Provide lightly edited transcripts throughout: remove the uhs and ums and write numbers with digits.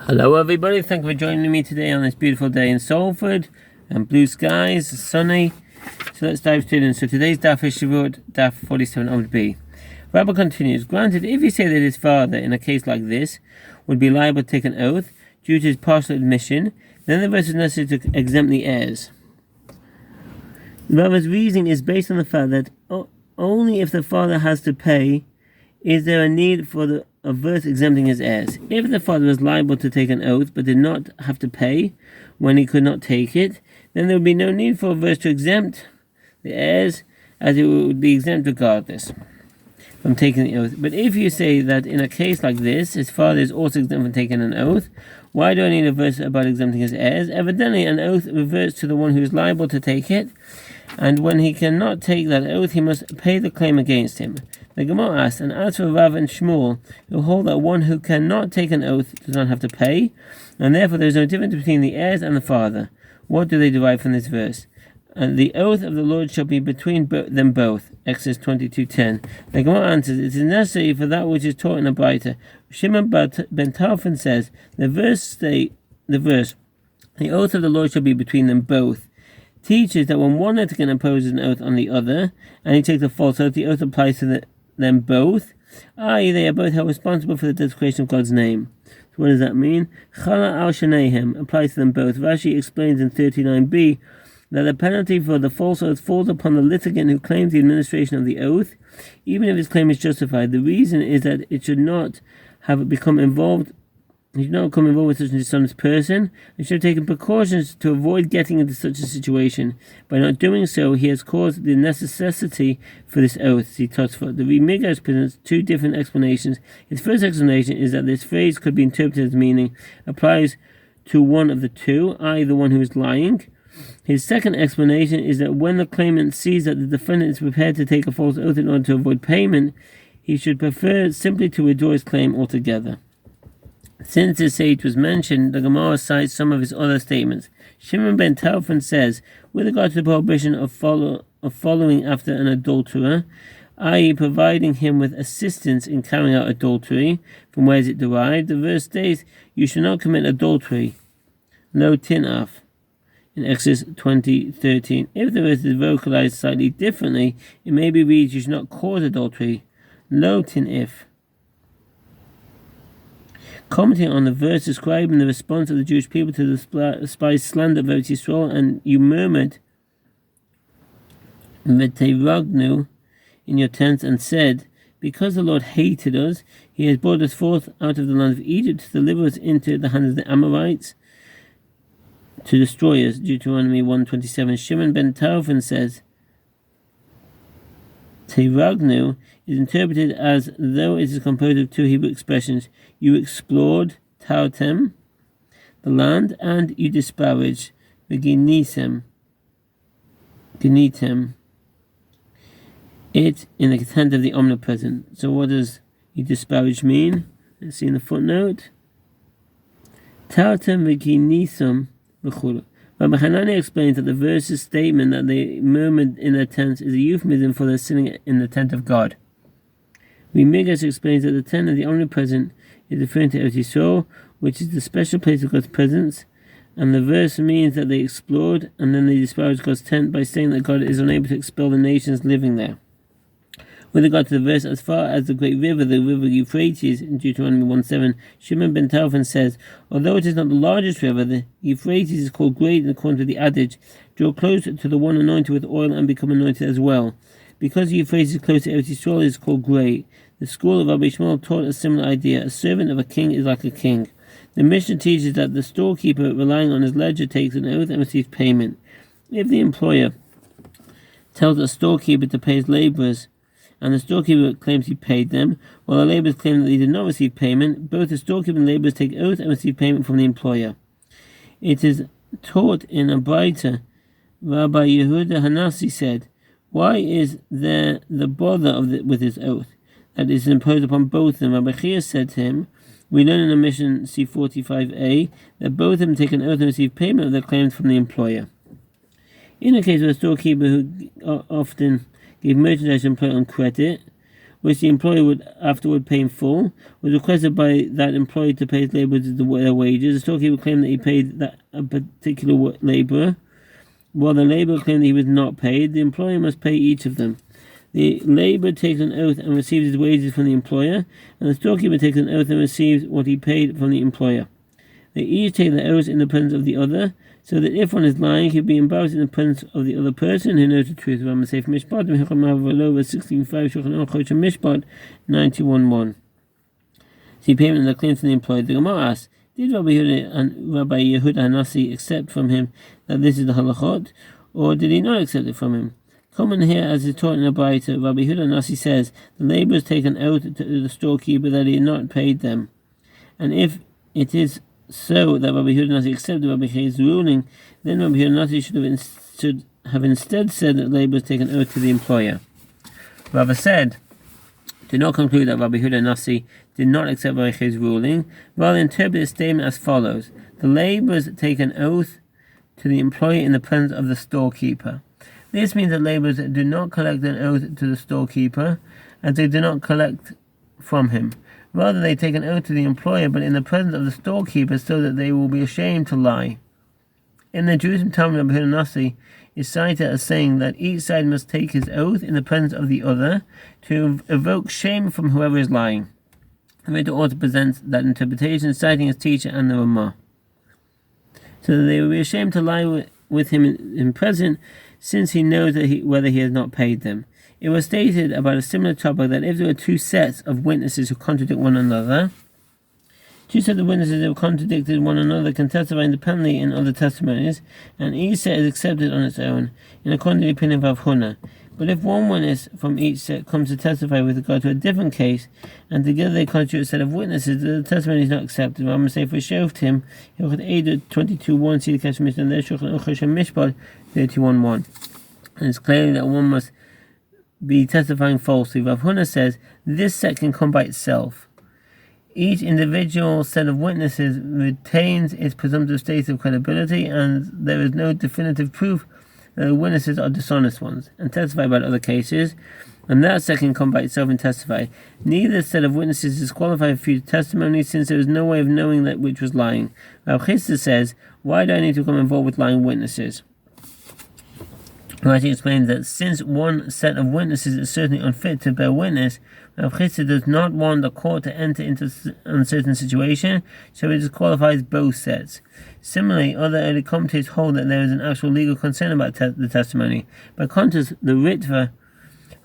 Hello everybody, thank you for joining me today on this beautiful day in Salford and blue skies, sunny. So let's dive straight in. So today's Daf is Shevuot Daf 47 Amud B. Rabbi continues, granted, if you say that his father in a case like this would be liable to take an oath due to his partial admission, then the verse is necessary to exempt the heirs. The Rabbi's reasoning is based on the fact that only if the father has to pay is there a need for a verse exempting his heirs. If the father was liable to take an oath but did not have to pay when he could not take it, then there would be no need for a verse to exempt the heirs, as it would be exempt regardless from taking the oath. But if you say that in a case like this, his father is also exempt from taking an oath, why do I need a verse about exempting his heirs? Evidently, an oath reverts to the one who is liable to take it, and when he cannot take that oath, he must pay the claim against him. The Gemara asks, and as for Rav and Shmuel, who hold that one who cannot take an oath does not have to pay, and therefore there is no difference between the heirs and the father. What do they derive from this verse? The oath of the Lord shall be between them both. Exodus 22:10. The Gemara answers, it is necessary for that which is taught in a Braita. Shimon ben Tarfon says, the oath of the Lord shall be between them both, teaches that when one litigant imposes an oath on the other, and he takes a false oath, the oath applies to them both, i.e. they are both held responsible for the desecration of God's name. So what does that mean? Chala al Shaneihem applies to them both. Rashi explains in 39b that the penalty for the false oath falls upon the litigant who claims the administration of the oath, even if his claim is justified. The reason is that it should not have become involved. He should not become involved with such a dishonest person, and should have taken precautions to avoid getting into such a situation. By not doing so, he has caused the necessity for this oath. See Tosfot. The Midrash presents two different explanations. His first explanation is that this phrase could be interpreted as meaning applies to one of the two, i.e. the one who is lying. His second explanation is that when the claimant sees that the defendant is prepared to take a false oath in order to avoid payment, he should prefer simply to withdraw his claim altogether. Since this sage was mentioned, the Gemara cites some of his other statements. Shimon ben Tarfon says, with regard to the prohibition of following after an adulterer, i.e. providing him with assistance in carrying out adultery, from where is it derived? The verse states, you should not commit adultery, lo tinaf, in Exodus 20:13. If the verse is vocalized slightly differently, it may be read, you should not cause adultery, lo tinif. Commenting on the verse describing the response of the Jewish people to the spies' slander of Eretz Yisrael, and you murmured, V'teiragnu, in your tents, and said, because the Lord hated us, he has brought us forth out of the land of Egypt to deliver us into the hands of the Amorites, to destroy us. Deuteronomy 1:27. Shimon ben Tarfon says, Teiragnu is interpreted as though it is composed of two Hebrew expressions. You explored, Tautem, the land, and you disparaged, Genitem, it in the content of the omnipresent. So what does you disparage mean? Let's see in the footnote. Tautem v'genitum v'chulu. Rabbi Hanani explains that the verse's statement that they murmured in their tents is a euphemism for their sinning in the tent of God. Midrash explains that the tent of the omnipresent is referring to Eretz Yisrael, which is the special place of God's presence, and the verse means that they explored and then they disparaged God's tent by saying that God is unable to expel the nations living there. With regard to the verse, as far as the great river, the river Euphrates, in Deuteronomy 1:7, Shimon ben Tarfon says, although it is not the largest river, the Euphrates is called great in accordance with the adage, draw close to the one anointed with oil and become anointed as well. Because the Euphrates is close to Eretz Yisrael, it is called great. The school of Rabbi Shmuel taught a similar idea. A servant of a king is like a king. The Mishnah teaches that the storekeeper, relying on his ledger, takes an oath and receives payment. If the employer tells a storekeeper to pay his laborers, and the storekeeper claims he paid them, while the laborers claim that he did not receive payment, both the storekeeper and laborers take oath and receive payment from the employer. It is taught in a Braita. Rabbi Yehuda Hanasi said, why is there the bother with his oath that is imposed upon both of them? Rabbi Chia said to him, we learn in the mission C45a that both of them take an oath and receive payment of their claims from the employer. In the case of a storekeeper who often gave merchandise employed on credit, which the employer would afterward pay in full, was requested by that employee to pay his labourers their wages. The storekeeper claimed that he paid a particular labourer, while the labourer claimed that he was not paid. The employer must pay each of them. The labourer takes an oath and receives his wages from the employer, and the storekeeper takes an oath and receives what he paid from the employer. They each take the oath in the presence of the other, so that if one is lying, he will be embarrassed in the presence of the other person who knows the truth. Rambam Sefer Mishpat, 16:5, Mishpat 91:1. See payment of the claim to the employer. The Gemara asks, did Rabbi Yehuda and Rabbi Yehuda Hanassi accept from him that this is the halachot, or did he not accept it from him? Common here, as is taught in the Braita, Rabbi Yehuda Hanassi says the labourers take an oath to the storekeeper that he had not paid them, and if it is so that Rabbi Yehuda Hanassi accepted Rabbi Chay's ruling, then Rabbi Yehuda Hanassi should have instead said that labourers take an oath to the employer. Rava said, do not conclude that Rabbi Yehuda Hanassi did not accept Rabbi Chay's ruling, rather interpret his statement as follows: the labourers take an oath to the employer in the presence of the storekeeper. This means that labourers do not collect an oath to the storekeeper, as they do not collect from him. Rather, they take an oath to the employer, but in the presence of the storekeeper, so that they will be ashamed to lie. In the Jerusalem Talmud, Rabbi Yehuda Hanassi is cited as saying that each side must take his oath in the presence of the other to evoke shame from whoever is lying. The Rebbe also presents that interpretation, citing his teacher and the Ramah, so that they will be ashamed to lie with him in present, since he knows that whether he has not paid them. It was stated about a similar topic that if there were two sets of witnesses who contradict one another, two sets of witnesses who contradicted one another can testify independently in other testimonies, and each set is accepted on its own, in according to the opinion of Rav Huna. But if one witness from each set comes to testify with regard to a different case, and together they constitute a set of witnesses, the testimony is not accepted. Rambam Sefer Shoftim, 22:1, see the Kesher Mishnah there, Shulchan Aruch Mishpat 31:1. And it's clear that one must be testifying falsely. Rav Huna says this set can come by itself. Each individual set of witnesses retains its presumptive status of credibility, and there is no definitive proof that the witnesses are dishonest ones, and testify about other cases, and that set can come by itself and testify. Neither set of witnesses is qualified for future testimony, since there is no way of knowing that which was lying. Rav Chisda says, why do I need to become involved with lying witnesses? Rashi explains that since one set of witnesses is certainly unfit to bear witness, Rav Chisda does not want the court to enter into an uncertain situation, so it disqualifies both sets. Similarly, other early commentators hold that there is an actual legal concern about the testimony. By contrast, the Ritva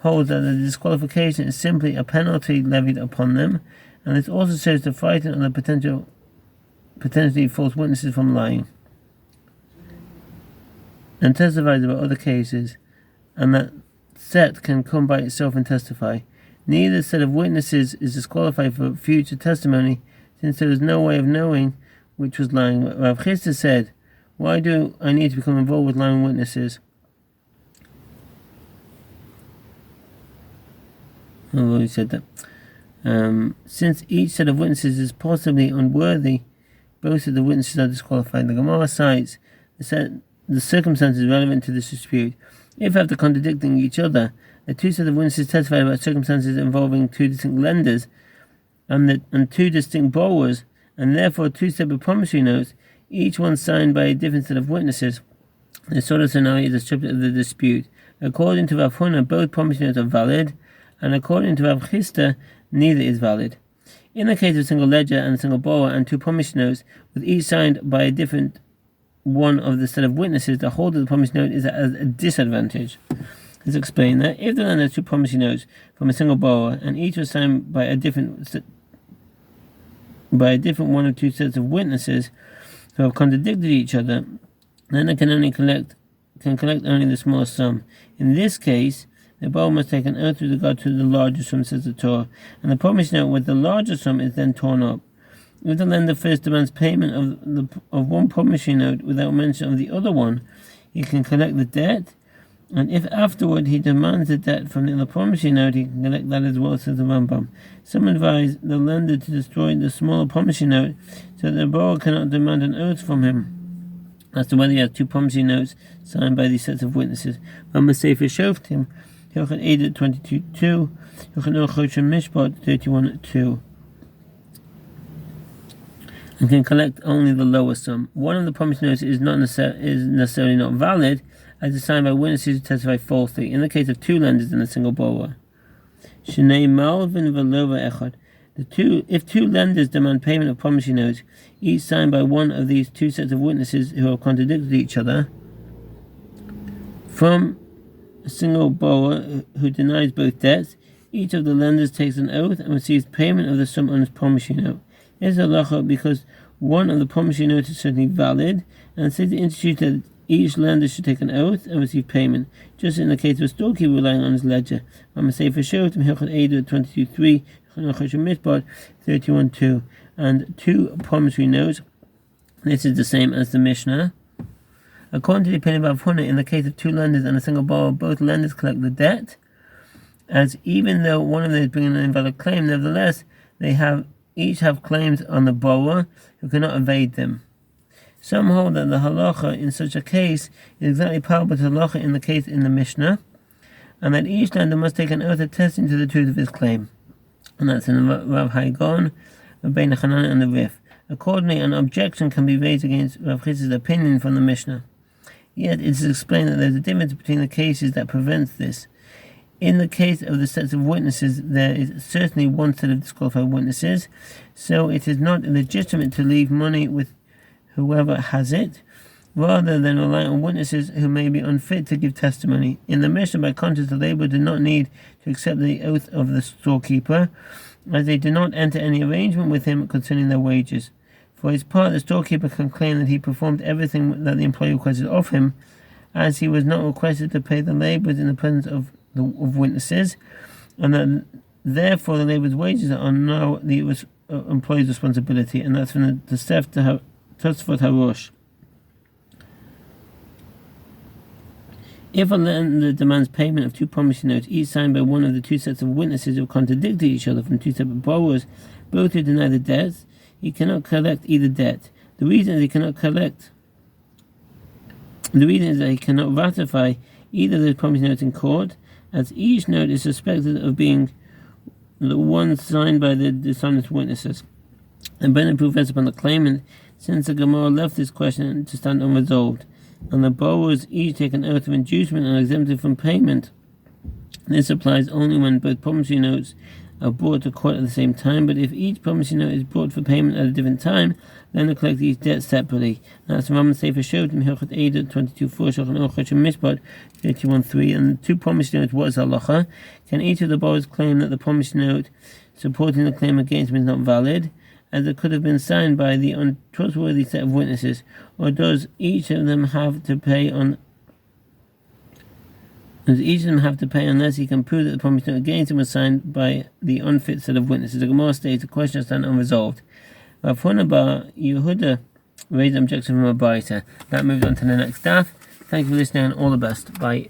holds that the disqualification is simply a penalty levied upon them, and this also serves to frighten other potentially false witnesses from lying, and testifies about other cases, and that set can come by itself and testify. Neither set of witnesses is disqualified for future testimony, since there is no way of knowing which was lying. Rav Chisda said, why do I need to become involved with lying witnesses? Although he said that, since each set of witnesses is possibly unworthy, both of the witnesses are disqualified. The Gemara cites the circumstances relevant to this dispute. If after contradicting each other, the two sets of witnesses testified about circumstances involving two distinct lenders and two distinct borrowers, and therefore two separate promissory notes, each one signed by a different set of witnesses, this sort of scenario is a subject of the dispute. According to Rav Huna, both promissory notes are valid, and according to Rav Chisda, neither is valid. In the case of a single ledger and a single borrower and two promissory notes, with each signed by a different one of the set of witnesses, the holder of the promissory note is at a disadvantage. Let's explain that if the lender has two promissory notes from a single borrower, and each was signed by a different one of two sets of witnesses who have contradicted each other, then it can collect only the smallest sum. In this case, the borrower must take an oath with regard to the larger sum, says the Torah, and the promissory note with the larger sum is then torn up. If the lender first demands payment of one promissory note without mention of the other one, he can collect the debt, and if afterward he demands the debt from the other promissory note, he can collect that as well, says the Rambam. Some advise the lender to destroy the smaller promissory note so that the borrower cannot demand an oath from him as to whether he has two promissory notes signed by these sets of witnesses. Rambam Sefer Shoftim, Hilchot Eidah 22:2, Hilchot Noach Mishpat 31:2. And can collect only the lower sum. One of the promissory notes is necessarily not valid, as is signed by witnesses who testify falsely. In the case of two lenders and a single borrower, Shnei Malvin Velova Echad. If two lenders demand payment of promissory notes, each signed by one of these two sets of witnesses who have contradicted each other, from a single borrower who denies both debts, each of the lenders takes an oath and receives payment of the sum on his promissory note. This is halacha because one of the promissory notes is certainly valid, and since the institute that each lender should take an oath and receive payment, just in the case of a storekeeper relying on his ledger. I'm say for sure from Hilchot Eidah 22:3, Mishpat 31:2, and two promissory notes. This is the same as the Mishnah. According to the opinion of Rav Huna, in the case of two lenders and a single borrower, both lenders collect the debt, as even though one of them is bringing an invalid claim, nevertheless they each have claims on the borrower who cannot evade them. Some hold that the halacha in such a case is exactly parallel to the halacha in the case in the Mishnah, and that each lender must take an oath attesting to the truth of his claim. And that's in Rav Haigon, Rabbeinu Hanan, and the Rif. Accordingly, an objection can be raised against Rav Chitz's opinion from the Mishnah. Yet it is explained that there is a difference between the cases that prevents this. In the case of the sets of witnesses, there is certainly one set of disqualified witnesses, so it is not legitimate to leave money with whoever has it, rather than rely on witnesses who may be unfit to give testimony. In the Mishnah, by contrast, the laborer did not need to accept the oath of the storekeeper, as they did not enter any arrangement with him concerning their wages. For his part, the storekeeper can claim that he performed everything that the employee requested of him, as he was not requested to pay the laborers in the presence of witnesses, and that therefore the laborers' wages are now the employee's responsibility, and that's from the Tosfot Harosh. If a lender demands payment of two promissory notes, each signed by one of the two sets of witnesses who contradicted each other from two separate borrowers, both who deny the debts, he cannot collect either debt. The reason is that he cannot ratify either of those promissory notes in court, as each note is suspected of being the one signed by the dishonest witnesses. And burden of proof rests upon the claimant, since the Gemara left this question to stand unresolved, and the borrowers each take an oath of inducement and are exempted from payment. This applies only when both promissory notes are brought to court at the same time, but if each promissory note is brought for payment at a different time, then they collect each debt separately. That's Rambam Sefer Shevuot Daf Hilchot Eidah 22:4, Shulchan Aruch Mishpat 31:3, and two promissory notes. What is halacha? Can each of the borrowers claim that the promissory note supporting the claim against him is not valid, as it could have been signed by the untrustworthy set of witnesses, or does each of them have to pay unless he can prove that the promissory note against him was signed by the unfit set of witnesses? The Gemara states the question stands unresolved. Rav Huna bar Yehuda raised an objection from a Baita. That moves on to the next daf. Thank you for listening and all the best. Bye.